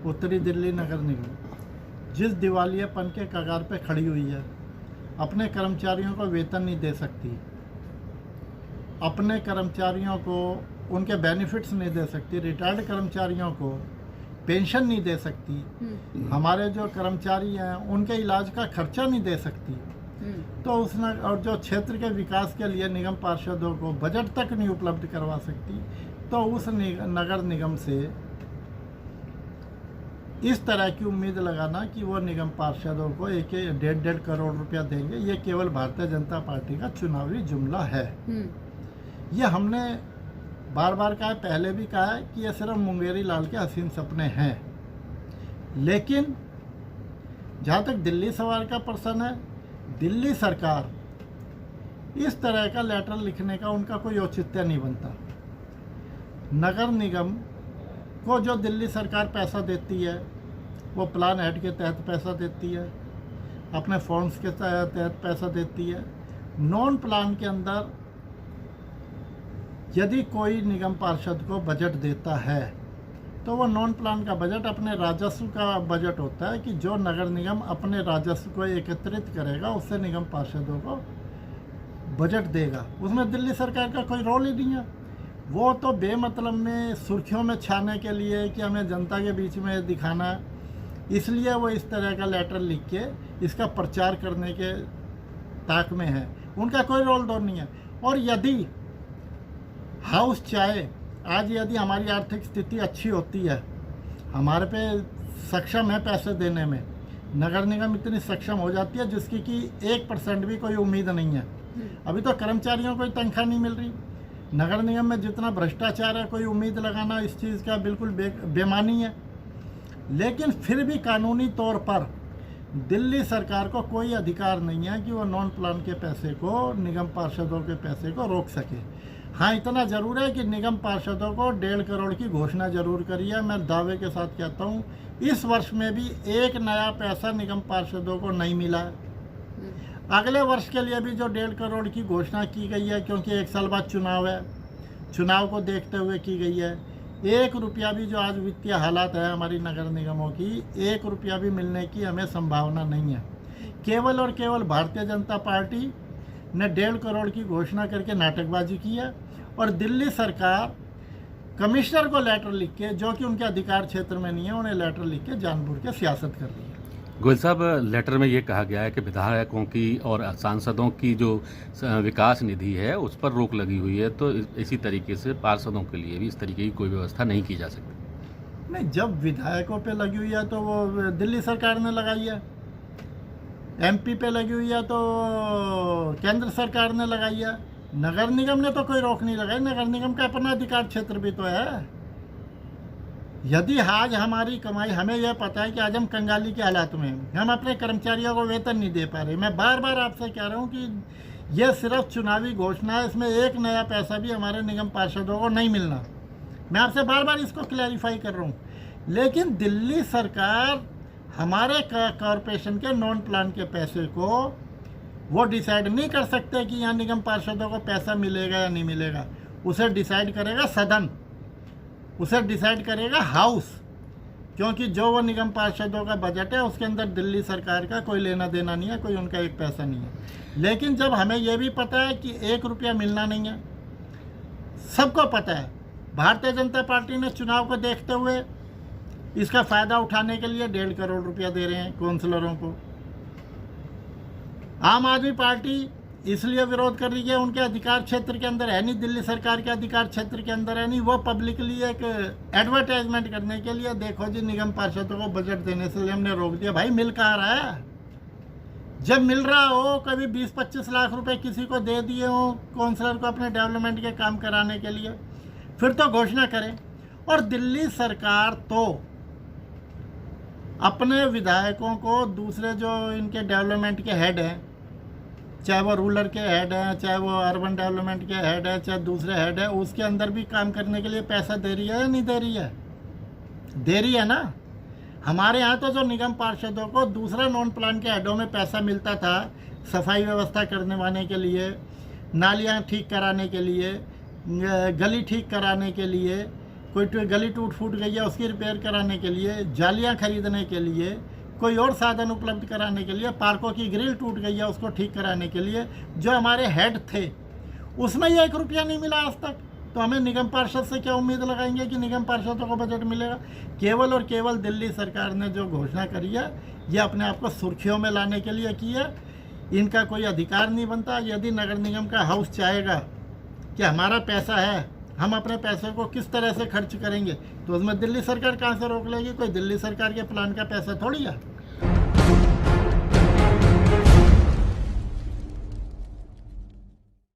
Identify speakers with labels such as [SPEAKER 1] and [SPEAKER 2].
[SPEAKER 1] उत्तरी दिल्ली नगर निगम जिस दिवालियापन के कगार पे खड़ी हुई है, अपने कर्मचारियों को वेतन नहीं दे सकती, अपने कर्मचारियों को उनके बेनिफिट्स नहीं दे सकती, रिटायर्ड कर्मचारियों को पेंशन नहीं दे सकती, हमारे जो कर्मचारी हैं उनके इलाज का खर्चा नहीं दे सकती, तो और जो क्षेत्र के विकास के लिए निगम पार्षदों को बजट तक नहीं उपलब्ध करवा सकती, तो उस नगर निगम से इस तरह की उम्मीद लगाना कि वो निगम पार्षदों को 1.5 करोड़ रुपया देंगे, ये केवल भारतीय जनता पार्टी का चुनावी जुमला है। ये हमने बार बार कहा है, पहले भी कहा है कि ये सिर्फ मुंगेरी लाल के हसीन सपने हैं। लेकिन जहाँ तक दिल्ली सवाल का प्रश्न है, दिल्ली सरकार इस तरह का लेटर लिखने का उनका कोई औचित्य नहीं बनता। नगर निगम को जो दिल्ली सरकार पैसा देती है वो प्लान ऐड के तहत पैसा देती है, अपने फंड्स के तहत पैसा देती है। नॉन प्लान के अंदर यदि कोई निगम पार्षद को बजट देता है तो वो नॉन प्लान का बजट अपने राजस्व का बजट होता है कि जो नगर निगम अपने राजस्व को एकत्रित करेगा उससे निगम पार्षदों को बजट देगा। उसमें दिल्ली सरकार का कोई रोल ही नहीं है। वो तो बेमतलब में सुर्खियों में छाने के लिए कि हमें जनता के बीच में दिखाना है, इसलिए वो इस तरह का लेटर लिख के इसका प्रचार करने के ताक में है। उनका कोई रोल दौर नहीं है। और यदि हाउस चाहे आज यदि हमारी आर्थिक स्थिति अच्छी होती है, हमारे पे सक्षम है पैसे देने में, नगर निगम इतनी सक्षम हो जाती है जिसकी कि 1% भी कोई उम्मीद नहीं है। अभी तो कर्मचारियों को तनख्वाह नहीं मिल रही। नगर निगम में जितना भ्रष्टाचार है, कोई उम्मीद लगाना इस चीज़ का बिल्कुल बेमानी है। लेकिन फिर भी कानूनी तौर पर दिल्ली सरकार को कोई अधिकार नहीं है कि वो नॉन प्लान के पैसे को, निगम पार्षदों के पैसे को रोक सके। हाँ, इतना ज़रूर है कि निगम पार्षदों को 1.5 करोड़ की घोषणा जरूर करी है। मैं दावे के साथ कहता हूँ इस वर्ष में भी एक नया पैसा निगम पार्षदों को नहीं मिला है। अगले वर्ष के लिए भी जो 1.5 करोड़ की घोषणा की गई है, क्योंकि 1 साल बाद चुनाव है, चुनाव को देखते हुए की गई है, 1 रुपया भी जो आज वित्तीय हालात है हमारी नगर निगमों की, 1 रुपया भी मिलने की हमें संभावना नहीं है। केवल और केवल भारतीय जनता पार्टी ने 1.5 करोड़ की घोषणा करके नाटकबाजी की है और दिल्ली सरकार कमिश्नर को लेटर लिख के, जो कि उनके अधिकार क्षेत्र में नहीं है, उन्हें लेटर लिख के जानबूझ के सियासत कर रही है।
[SPEAKER 2] गोयल साहब, लेटर में ये कहा गया है कि विधायकों की और सांसदों की जो विकास निधि है उस पर रोक लगी हुई है, तो इसी तरीके से पार्षदों के लिए भी इस तरीके की कोई व्यवस्था नहीं की जा सकती।
[SPEAKER 1] नहीं, जब विधायकों पे लगी हुई है तो वो दिल्ली सरकार ने लगाई है, MP पे लगी हुई है तो केंद्र सरकार ने लगाई है। नगर निगम ने तो कोई रोक नहीं लगाई। नगर निगम का अपना अधिकार क्षेत्र भी तो है। यदि आज हमारी कमाई, हमें यह पता है कि आज हम कंगाली के हालात में हैं, हम अपने कर्मचारियों को वेतन नहीं दे पा रहे। मैं बार बार आपसे कह रहा हूं कि यह सिर्फ चुनावी घोषणा है, इसमें एक नया पैसा भी हमारे निगम पार्षदों को नहीं मिलना। मैं आपसे बार बार इसको क्लैरिफाई कर रहा हूं। लेकिन दिल्ली सरकार हमारे कॉरपोरेशन के नॉन प्लान के पैसे को वो डिसाइड नहीं कर सकते कि यहाँ निगम पार्षदों को पैसा मिलेगा या नहीं मिलेगा। उसे डिसाइड करेगा सदन, उसे डिसाइड करेगा हाउस, क्योंकि जो वो निगम पार्षदों का बजट है उसके अंदर दिल्ली सरकार का कोई लेना देना नहीं है, कोई उनका एक पैसा नहीं है। लेकिन जब हमें यह भी पता है कि 1 रुपया मिलना नहीं है, सबको पता है, भारतीय जनता पार्टी ने चुनाव को देखते हुए इसका फ़ायदा उठाने के लिए 1.5 करोड़ रुपया दे रहे हैं काउंसलरों को। आम आदमी पार्टी इसलिए विरोध कर रही है, उनके अधिकार क्षेत्र के अंदर है नहीं, दिल्ली सरकार के अधिकार क्षेत्र के अंदर है नहीं। वो पब्लिकली एक एडवर्टाइजमेंट करने के लिए, देखो जी निगम पार्षदों को बजट देने से हमने रोक दिया। भाई मिल कहाँ रहा है? जब मिल रहा हो, कभी 20-25 लाख रुपए किसी को दे दिए हो काउंसलर को अपने डेवलपमेंट के काम कराने के लिए, फिर तो घोषणा करें। और दिल्ली सरकार तो अपने विधायकों को, दूसरे जो इनके डेवलपमेंट के हेड हैं, चाहे वो रूरल के हेड हैं, चाहे वो अर्बन डेवलपमेंट के हेड है, चाहे दूसरे हेड है, उसके अंदर भी काम करने के लिए पैसा दे रही है या नहीं दे रही है? दे रही है ना। हमारे यहाँ तो जो निगम पार्षदों को दूसरा नॉन प्लान के हेडों में पैसा मिलता था, सफाई व्यवस्था करने वाने के लिए, नालियाँ ठीक कराने के लिए, गली ठीक कराने के लिए, कोई गली टूट फूट गई है उसकी रिपेयर कराने के लिए, जालियाँ खरीदने के लिए, कोई और साधन उपलब्ध कराने के लिए, पार्कों की ग्रिल टूट गई है उसको ठीक कराने के लिए, जो हमारे हेड थे उसमें ये 1 रुपया नहीं मिला आज तक। तो हमें निगम पार्षद से क्या उम्मीद लगाएंगे कि निगम पार्षदों को बजट मिलेगा? केवल और केवल दिल्ली सरकार ने जो घोषणा करी है ये अपने आप को सुर्खियों में लाने के लिए की है। इनका कोई अधिकार नहीं बनता। यदि नगर निगम का हाउस चाहेगा कि हमारा पैसा है, हम अपने पैसे को किस तरह से खर्च करेंगे, तो उसमें दिल्ली सरकार कहाँ से रोक लेगी? कोई दिल्ली सरकार के प्लान का पैसा थोड़ी है।